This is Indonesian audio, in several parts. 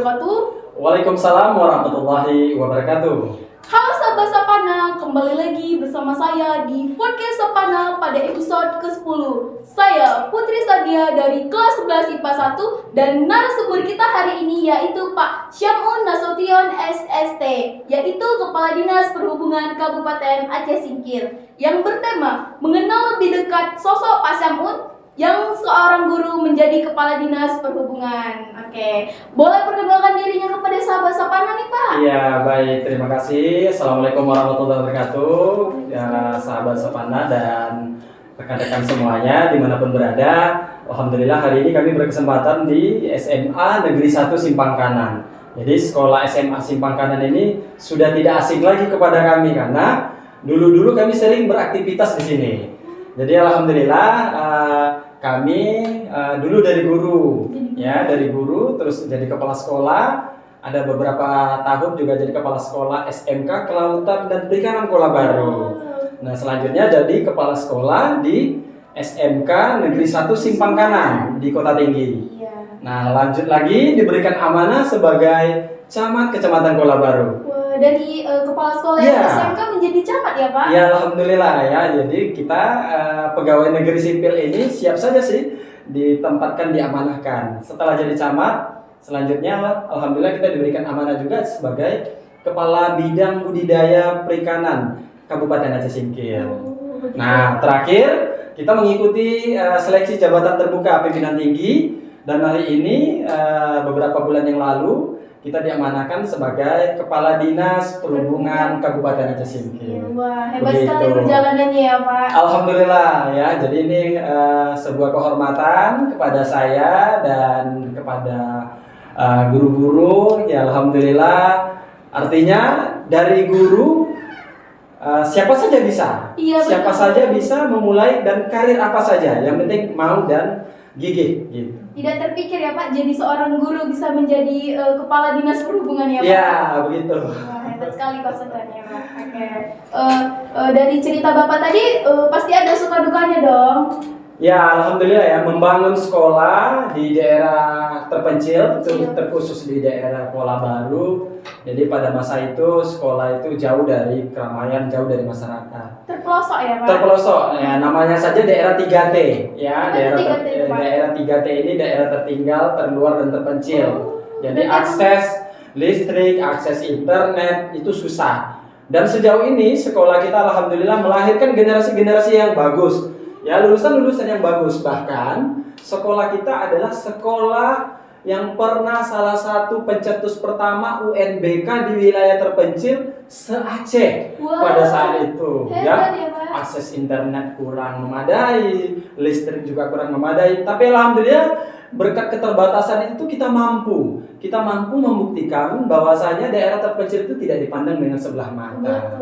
wabarakatuh. Waalaikumsalam warahmatullahi wabarakatuh. Halo sahabat Sapana, kembali lagi bersama saya di podcast Sapana pada episode ke-10. Saya Putri Sadia dari kelas 11 IPA 1 dan narasumber kita hari ini yaitu Pak Syamun Nasution SST, yaitu Kepala Dinas Perhubungan Kabupaten Aceh Singkil, yang bertema mengenal lebih dekat sosok Pak Syamun yang seorang guru menjadi Kepala Dinas Perhubungan. Oke, boleh perkenalkan dirinya kepada sahabat Sapana nih Pak? Iya, baik, terima kasih. Assalamualaikum warahmatullahi wabarakatuh. Ya, sahabat Sapana dan rekan-rekan semuanya dimanapun berada. Alhamdulillah hari ini kami berkesempatan di SMA Negeri 1 Simpang Kanan. Jadi sekolah SMA Simpang Kanan ini sudah tidak asing lagi kepada kami karena dulu-dulu kami sering beraktivitas di sini. Jadi alhamdulillah kami dulu dari guru, ya dari guru terus jadi kepala sekolah, ada beberapa tahun juga jadi kepala sekolah SMK Kelautan dan Perikanan Kuala Baru. Nah selanjutnya jadi kepala sekolah di SMK Negeri 1 Simpang Kanan di Kota Tinggi. Nah lanjut lagi diberikan amanah sebagai camat Kecamatan Kuala Baru. Dari kepala sekolah yang SMK menjadi camat ya Pak? Ya alhamdulillah ya. Jadi kita pegawai negeri sipil ini siap saja sih ditempatkan, diamanahkan. Setelah jadi camat, selanjutnya alhamdulillah kita diberikan amanah juga sebagai kepala bidang budidaya perikanan Kabupaten Aceh Singkil. Nah terakhir kita mengikuti seleksi jabatan terbuka pimpinan tinggi dan hari ini beberapa bulan yang lalu kita diamanahkan sebagai Kepala Dinas Perhubungan Kabupaten Aceh Singkil. Wah, hebat sekali perjalanannya ya Pak. Alhamdulillah ya. Jadi ini sebuah kehormatan kepada saya dan kepada guru-guru. Ya alhamdulillah. Artinya dari guru siapa saja bisa. Iya, siapa saja bisa memulai dan karir apa saja. Yang penting mau dan gigih gitu. Tidak terpikir ya Pak, jadi seorang guru bisa menjadi kepala dinas perhubungan ya Pak? Ya, begitu. Wah, hebat sekali pasukannya Pak. Oke. Dari cerita Bapak tadi, pasti ada suka dukanya dong? Ya, alhamdulillah ya, membangun sekolah di daerah terpencil, terkhusus di daerah Kuala Baru. Jadi pada masa itu sekolah itu jauh dari keramaian, jauh dari masyarakat. Terpelosok ya Pak? Terpelosok, ya namanya saja daerah 3T ya. Daerah 3T ini daerah tertinggal, terluar dan terpencil. Jadi akses listrik, akses internet itu susah. Dan sejauh ini sekolah kita alhamdulillah melahirkan generasi-generasi yang bagus. Ya lulusan-lulusan yang bagus. Bahkan sekolah kita adalah sekolah yang pernah salah satu pencetus pertama UNBK di wilayah terpencil se-Aceh. Pada saat itu ya akses internet kurang memadai, listrik juga kurang memadai, tapi alhamdulillah berkat keterbatasan itu kita mampu membuktikan bahwasanya daerah terpencil itu tidak dipandang dengan sebelah mata.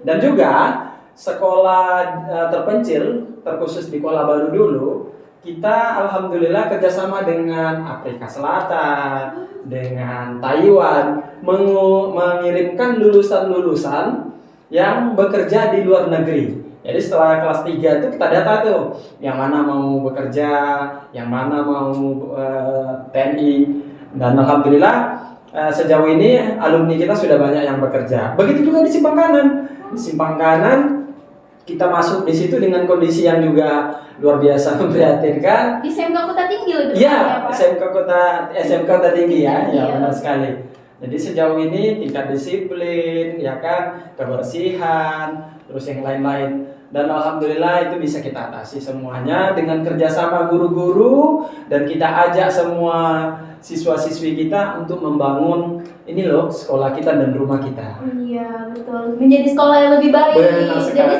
Dan juga sekolah terpencil terkhusus di Kuala Baru dulu, kita alhamdulillah kerjasama dengan Afrika Selatan, dengan Taiwan, mengirimkan lulusan-lulusan yang bekerja di luar negeri. Jadi setelah kelas 3 itu kita data tuh, yang mana mau bekerja, yang mana mau TNI, dan alhamdulillah sejauh ini alumni kita sudah banyak yang bekerja. Begitu juga di Simpang Kanan. Di Simpang Kanan kita masuk di situ dengan kondisi yang juga luar biasa memprihatinkan. Di SMK Kota Tinggi lebih ya, Pak? SMK Kota Tinggi ya, benar sekali. Jadi sejauh ini tingkat disiplin, ya kan, kebersihan, terus yang lain-lain. Dan alhamdulillah itu bisa kita atasi semuanya dengan kerjasama guru-guru dan kita ajak semua siswa-siswi kita untuk membangun ini loh sekolah kita dan rumah kita. Iya betul, menjadi sekolah yang lebih baik. Jadi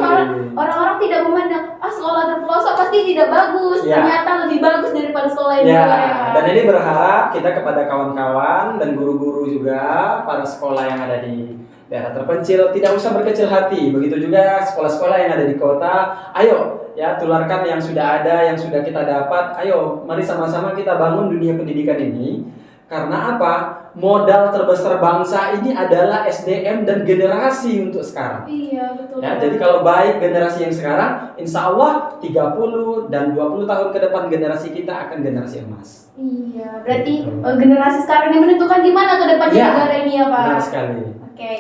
orang-orang tidak memandang sekolah terpelosok pasti tidak bagus, ternyata lebih bagus daripada sekolah yang luar ya. Dan ini berharap kita kepada kawan-kawan dan guru-guru juga para sekolah yang ada di daerah terpencil tidak usah berkecil hati. Begitu juga sekolah-sekolah yang ada di kota. Ayo ya tularkan yang sudah ada, yang sudah kita dapat. Ayo mari sama-sama kita bangun dunia pendidikan ini. Karena apa? modal terbesar bangsa ini adalah SDM dan generasi untuk sekarang. Iya, betul. Ya, jadi kalau baik generasi yang sekarang, insya Allah 30 dan 20 tahun ke depan generasi kita akan generasi emas. Iya, berarti generasi sekarang yang menentukan gimana ke depannya Ya, negara ini ya Pak? benar sekali. Oke,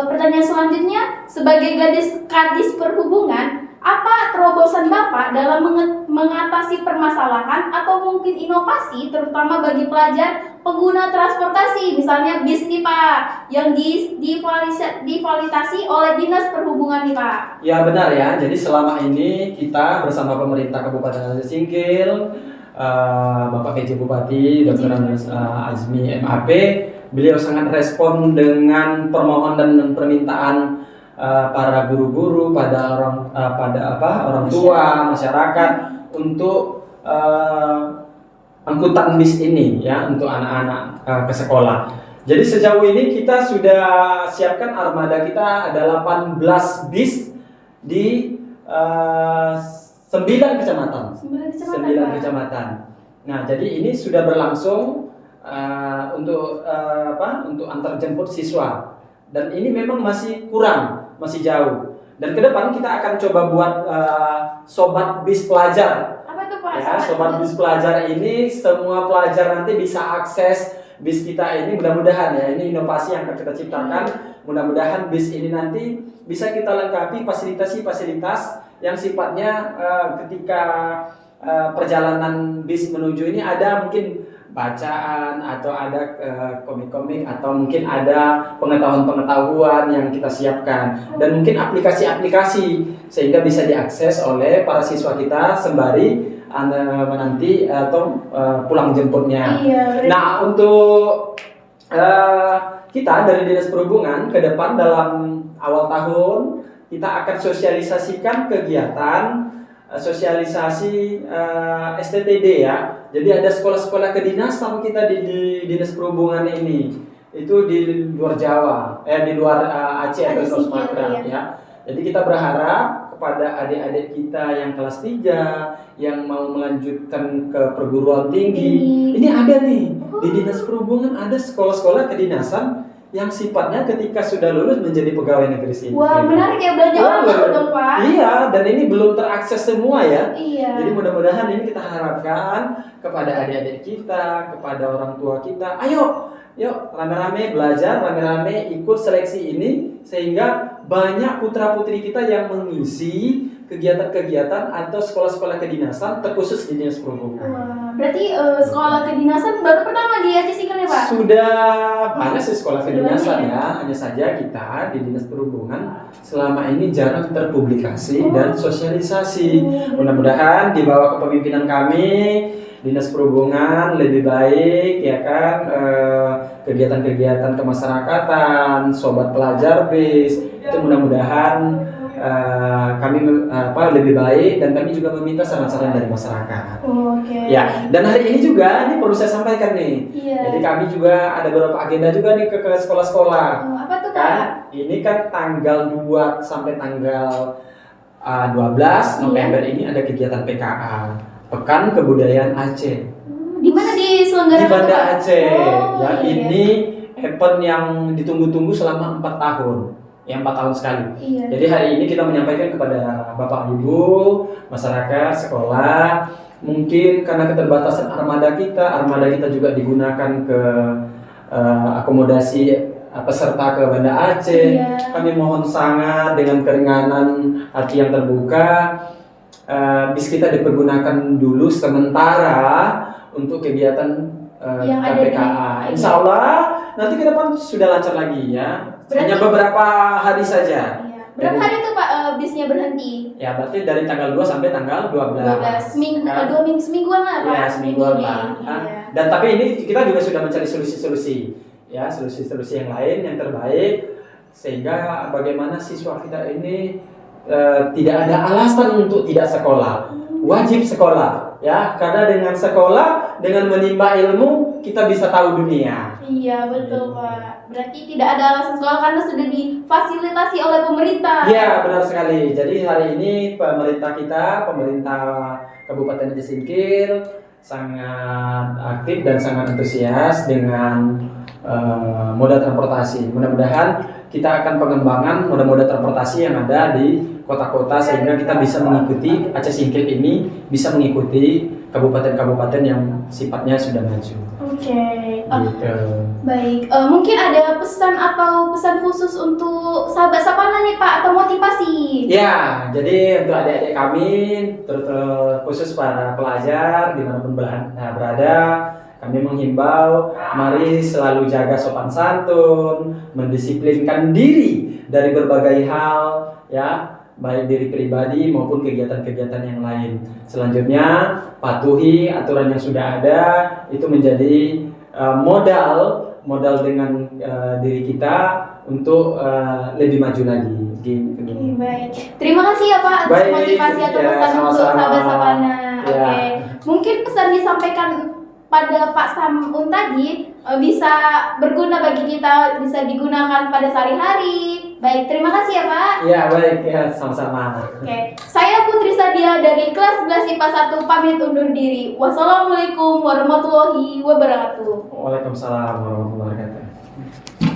pertanyaan selanjutnya, sebagai kadis perhubungan, apa terobosan Bapak dalam mengatasi permasalahan atau mungkin inovasi terutama bagi pelajar pengguna transportasi, misalnya bis nih Pak, yang difasilitasi oleh Dinas Perhubungan nih Pak? Ya benar ya, jadi selama ini kita bersama pemerintah Kabupaten Aceh Singkil, Bapak PJ Bupati Dr. Azmi MAP, beliau sangat respon dengan permohonan dan permintaan para guru-guru, pada orang tua, masyarakat untuk angkutan bis ini ya untuk anak-anak ke sekolah. Jadi sejauh ini kita sudah siapkan armada kita ada 18 bis di 9 kecamatan. 9 kecamatan. Nah, jadi ini sudah berlangsung untuk antar jemput siswa. Dan ini memang masih kurang, masih jauh. Dan ke depan kita akan coba buat sobat bis pelajar. Apa tuh Pak? Ya, sobat bis pelajar ini semua pelajar nanti bisa akses bis kita ini, mudah-mudahan ya, ini inovasi yang akan kita ciptakan. Mudah-mudahan bis ini nanti bisa kita lengkapi fasilitas yang sifatnya ketika perjalanan bis menuju ini ada mungkin bacaan atau ada komik-komik atau mungkin ada pengetahuan-pengetahuan yang kita siapkan dan mungkin aplikasi-aplikasi sehingga bisa diakses oleh para siswa kita sembari menanti atau pulang jemputnya. Iya. Nah, untuk kita dari Dinas Perhubungan ke depan dalam awal tahun kita akan sosialisasikan kegiatan sosialisasi STTD ya. Jadi ada sekolah-sekolah kedinasan kita di Dinas Perhubungan ini. Itu di luar Jawa, di luar Aceh atau Sumatera ya. Jadi kita berharap kepada adik-adik kita yang kelas 3 yang mau melanjutkan ke perguruan tinggi. Ini ada nih di Dinas Perhubungan ada sekolah-sekolah kedinasan yang sifatnya ketika sudah lulus menjadi pegawai negeri sipil. Wah, menarik ya, belanja orang baru dong Pak. Iya, dan ini belum terakses semua ya. Iya. Jadi mudah-mudahan ini kita harapkan kepada adik-adik kita, kepada orang tua kita. Ayo, yuk rame-rame belajar, rame-rame ikut seleksi ini sehingga banyak putra-putri kita yang mengisi kegiatan-kegiatan atau sekolah-sekolah kedinasan terkhusus di Dinas Perhubungan. Wah, berarti sekolah kedinasan baru pertama di Aceh Singkil ya Pak? Sudah banyak sih sekolah kedinasan ya, hanya saja kita di Dinas Perhubungan selama ini jarang terpublikasi dan sosialisasi. Mudah-mudahan di bawah kepemimpinan kami Dinas Perhubungan lebih baik ya kan, kegiatan-kegiatan kemasyarakatan, sobat pelajar bis itu mudah-mudahan kami lebih baik dan kami juga meminta saran-saran dari masyarakat. Oke. Ya, dan hari ini juga ini perlu saya sampaikan nih. Iya. Jadi kami juga ada beberapa agenda juga nih ke sekolah-sekolah. Apa tuh Pak? Kan ini kan tanggal 2 sampai tanggal 12 November ini ada kegiatan PKA, Pekan Kebudayaan Aceh. Di mana diselenggarakan? Di Banda Pak? Aceh. Oh, Ya, iya. ini event yang ditunggu-tunggu selama 4 tahun. Ya, 4 tahun sekali. Iya. Jadi hari ini kita menyampaikan kepada Bapak Ibu, masyarakat, sekolah, mungkin karena keterbatasan armada kita juga digunakan ke akomodasi peserta ke Banda Aceh. Iya. Kami mohon sangat dengan keringanan hati yang terbuka, bis kita dipergunakan dulu sementara untuk kegiatan Yang ada di- KPKA. Insya Allah nanti ke depan sudah lancar lagi ya. Hanya Berarti- beberapa hari saja. Iya. Berapa hari tuh Pak bisnya berhenti? Ya, berarti dari tanggal 2 sampai tanggal 12. 12 seminggu, Kan? 2 minggu, semingguan lah Pak. Ya, semingguan lah. Iya. Dan tapi ini kita juga sudah mencari solusi-solusi. Ya, solusi-solusi yang lain yang terbaik sehingga bagaimana siswa kita ini tidak ada alasan untuk tidak sekolah. Wajib sekolah, ya, karena dengan sekolah, dengan menimba ilmu kita bisa tahu dunia. Iya betul Pak. Berarti tidak ada alasan sekolah karena sudah difasilitasi oleh pemerintah. Ya, benar sekali. Jadi hari ini pemerintah Kabupaten Aceh Singkil sangat aktif dan sangat antusias dengan moda transportasi. Mudah-mudahan kita akan pengembangan moda-moda transportasi yang ada di kota-kota sehingga kita bisa mengikuti Aceh Singkil ini bisa mengikuti kabupaten-kabupaten yang sifatnya sudah maju. Oke. Gitu. Baik, mungkin ada pesan atau pesan khusus untuk sahabat Sapana nih Pak atau motivasi? Ya, jadi untuk adik-adik kami, khusus para pelajar dimanapun berada, kami menghimbau, mari selalu jaga sopan santun, mendisiplinkan diri dari berbagai hal, ya, baik diri pribadi maupun kegiatan-kegiatan yang lain. Selanjutnya, patuhi aturan yang sudah ada, itu menjadi modal dengan diri kita untuk lebih maju lagi. Gitu. Baik, terima kasih ya Pak atas motivasi atau pesan untuk sahabat Sapana. Oke, mungkin pesan disampaikan pada Pak Samun tadi bisa berguna bagi kita, bisa digunakan pada sehari-hari. Baik, terima kasih ya Pak. Ya baik, ya sama-sama. Oke, saya Putri Sadia dari kelas 11 IPA 1 pamit undur diri. Wassalamualaikum warahmatullahi wabarakatuh. Waalaikumsalam warahmatullahi wabarakatuh.